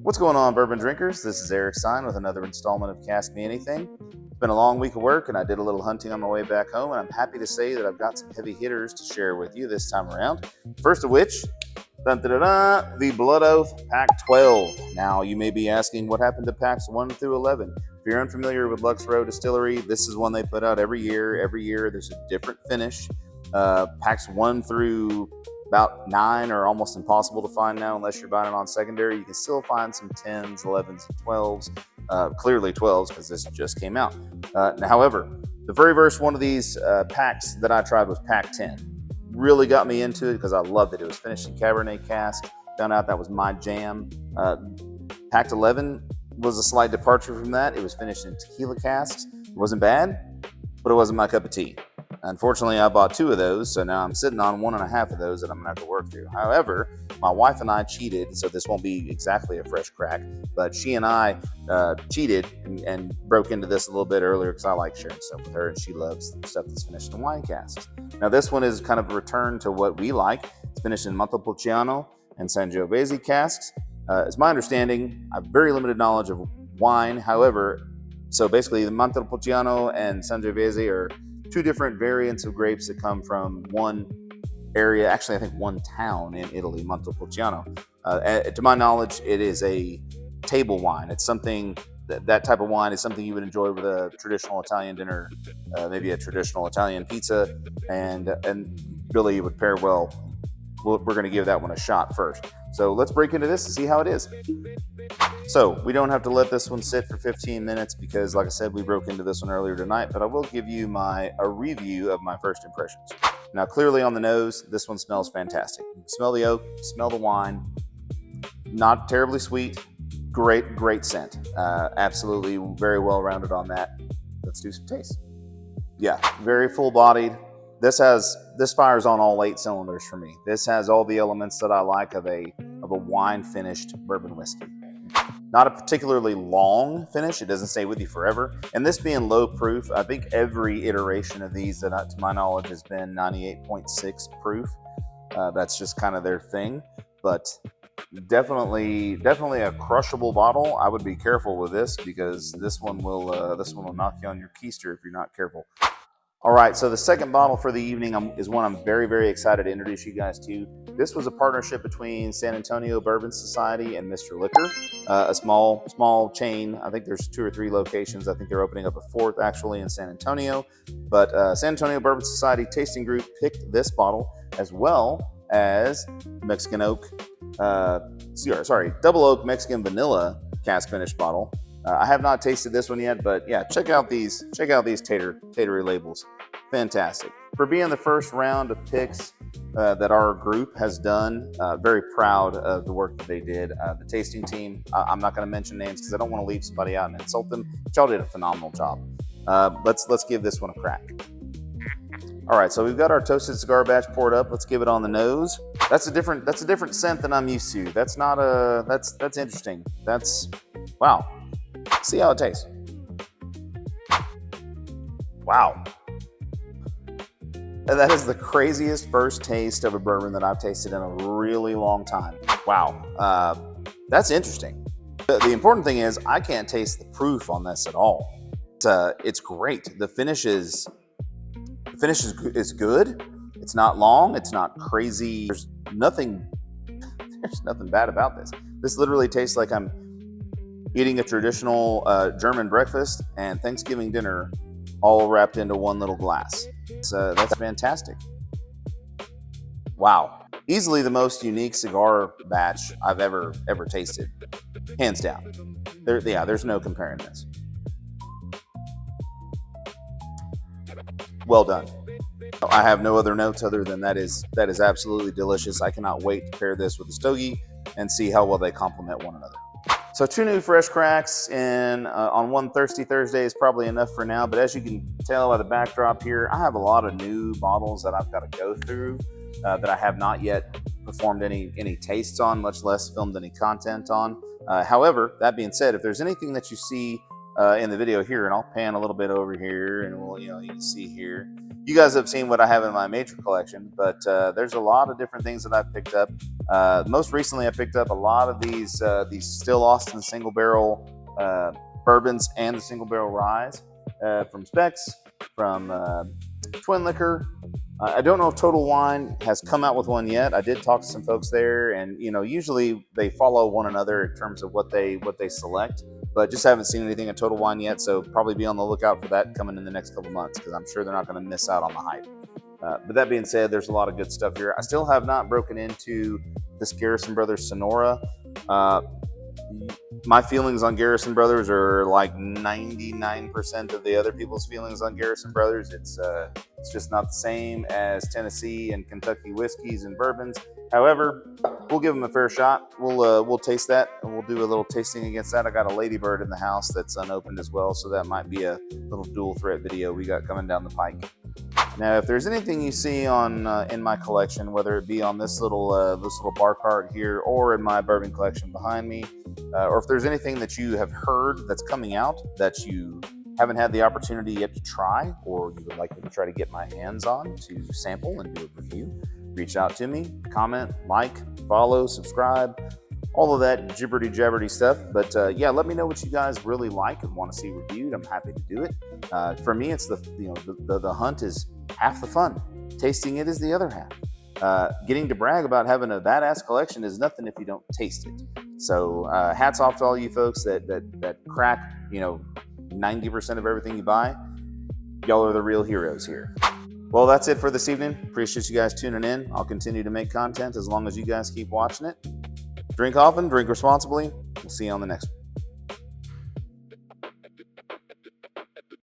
What's going on, bourbon drinkers? This is Eric Stein with another installment of Cask Me Anything. It's been a long week of work, and I did a little hunting on my way back home, and I'm happy to say that I've got some heavy hitters to share with you this time around. First of which, the Blood Oath Pact 12. Now, you may be asking what happened to Pacts 1 through 11. If you're unfamiliar with Lux Row Distillery, this is one they put out every year. Every year, there's a different finish. Packs 1 through about 9 are almost impossible to find now unless you're buying it on secondary. You can still find some 10s, 11s, and 12s. Clearly 12s because this just came out. However, the very first one of these packs that I tried was Pack 10. Really got me into it because I loved it. It was finished in Cabernet cask. Found out that was my jam. Pack 11 was a slight departure from that. It was finished in tequila casks. It wasn't bad, but it wasn't my cup of tea. Unfortunately, I bought 2 of those, so now I'm sitting on 1.5 of those that I'm going to have to work through. However, my wife and I cheated, so this won't be exactly a fresh crack, but she and I cheated and broke into this a little bit earlier because I like sharing stuff with her, and she loves stuff that's finished in wine casks. Now, this one is kind of a return to what we like. It's finished in Montepulciano and Sangiovese casks. It's my understanding, I have very limited knowledge of wine. However, so basically the Montepulciano and Sangiovese are 2 different variants of grapes that come from one area, actually I think one town in Italy, Montepulciano. To my knowledge, it is a table wine. It's something, that type of wine is something you would enjoy with a traditional Italian dinner, maybe a traditional Italian pizza, and really it would pair well. We're going to give that one a shot first. So let's break into this and see how it is. So we don't have to let this one sit for 15 minutes because, like I said, we broke into this one earlier tonight, but I will give you a review of my first impressions. Now, clearly on the nose, this one smells fantastic. You can smell the oak, smell the wine, not terribly sweet, great scent. Absolutely very well rounded on that. Let's do some taste. Yeah, very full bodied. This fires on all 8 cylinders for me. This has all the elements that I like of a wine finished bourbon whiskey. Not a particularly long finish. It doesn't stay with you forever. And this being low proof, I think every iteration of these that to my knowledge has been 98.6 proof. That's just kind of their thing. But definitely a crushable bottle. I would be careful with this because this one will knock you on your keister if you're not careful. All right, so the second bottle for the evening is one I'm very, very excited to introduce you guys to. This was a partnership between San Antonio Bourbon Society and Mr. Liquor, a small chain. I think there's 2 or 3 locations. I think they're opening up a 4th actually in San Antonio. But San Antonio Bourbon Society Tasting Group picked this bottle as well as Mexican oak, double oak Mexican vanilla cask finish bottle. I have not tasted this one yet, but yeah, check out these tatery labels. Fantastic. For being the first round of picks that our group has done, very proud of the work that they did. The tasting team, I'm not going to mention names because I don't want to leave somebody out and insult them, but y'all did a phenomenal job. Let's give this one a crack. All right, so we've got our toasted cigar batch poured up. Let's give it on the nose. That's a different scent than I'm used to. That's interesting. Wow. See how it tastes. Wow. And that is the craziest first taste of a bourbon that I've tasted in a really long time. Wow. That's interesting. The important thing is I can't taste the proof on this at all. It's great. The finish is good. It's not long. It's not crazy. There's nothing bad about this. This literally tastes like I'm eating a traditional German breakfast and Thanksgiving dinner all wrapped into one little glass. So that's fantastic. Wow. Easily the most unique cigar batch I've ever tasted. Hands down. There's no comparing this. Well done. I have no other notes other than that is absolutely delicious. I cannot wait to pair this with a stogie and see how well they complement one another. So 2 new fresh cracks on one Thirsty Thursday is probably enough for now, but as you can tell by the backdrop here, I have a lot of new bottles that I've got to go through that I have not yet performed any tastes on, much less filmed any content on. However, that being said, if there's anything that you see in the video here, and I'll pan a little bit over here, and you can see here, you guys have seen what I have in my major collection, but there's a lot of different things that I've picked up. Most recently, I picked up a lot of these Still Austin single barrel bourbons and the single barrel ryes from Specs, from Twin Liquor. I don't know if Total Wine has come out with one yet. I did talk to some folks there, and usually they follow one another in terms of what they select, but just haven't seen anything at Total Wine yet. So probably be on the lookout for that coming in the next couple months, because I'm sure they're not going to miss out on the hype. But that being said, there's a lot of good stuff here. I still have not broken into this Garrison Brothers Sonora. My feelings on Garrison Brothers are like 99% of the other people's feelings on Garrison Brothers. It's just not the same as Tennessee and Kentucky whiskeys and bourbons. However, we'll give them a fair shot. We'll taste that, and we'll do a little tasting against that. I got a Ladybird in the house that's unopened as well, so that might be a little dual threat video we got coming down the pike. Now, if there's anything you see on in my collection, whether it be on this little bar cart here or in my bourbon collection behind me, or if there's anything that you have heard that's coming out that you haven't had the opportunity yet to try, or you would like me to try to get my hands on to sample and do a review, reach out to me, comment, like, follow, subscribe, all of that jibberty-jabberty stuff. But yeah, let me know what you guys really like and want to see reviewed. I'm happy to do it. For me, it's the hunt is half the fun. Tasting it is the other half. Getting to brag about having a badass collection is nothing if you don't taste it. So hats off to all you folks that crack 90% of everything you buy. Y'all are the real heroes here. Well, that's it for this evening. Appreciate you guys tuning in. I'll continue to make content as long as you guys keep watching it. Drink often, drink responsibly. We'll see you on the next one.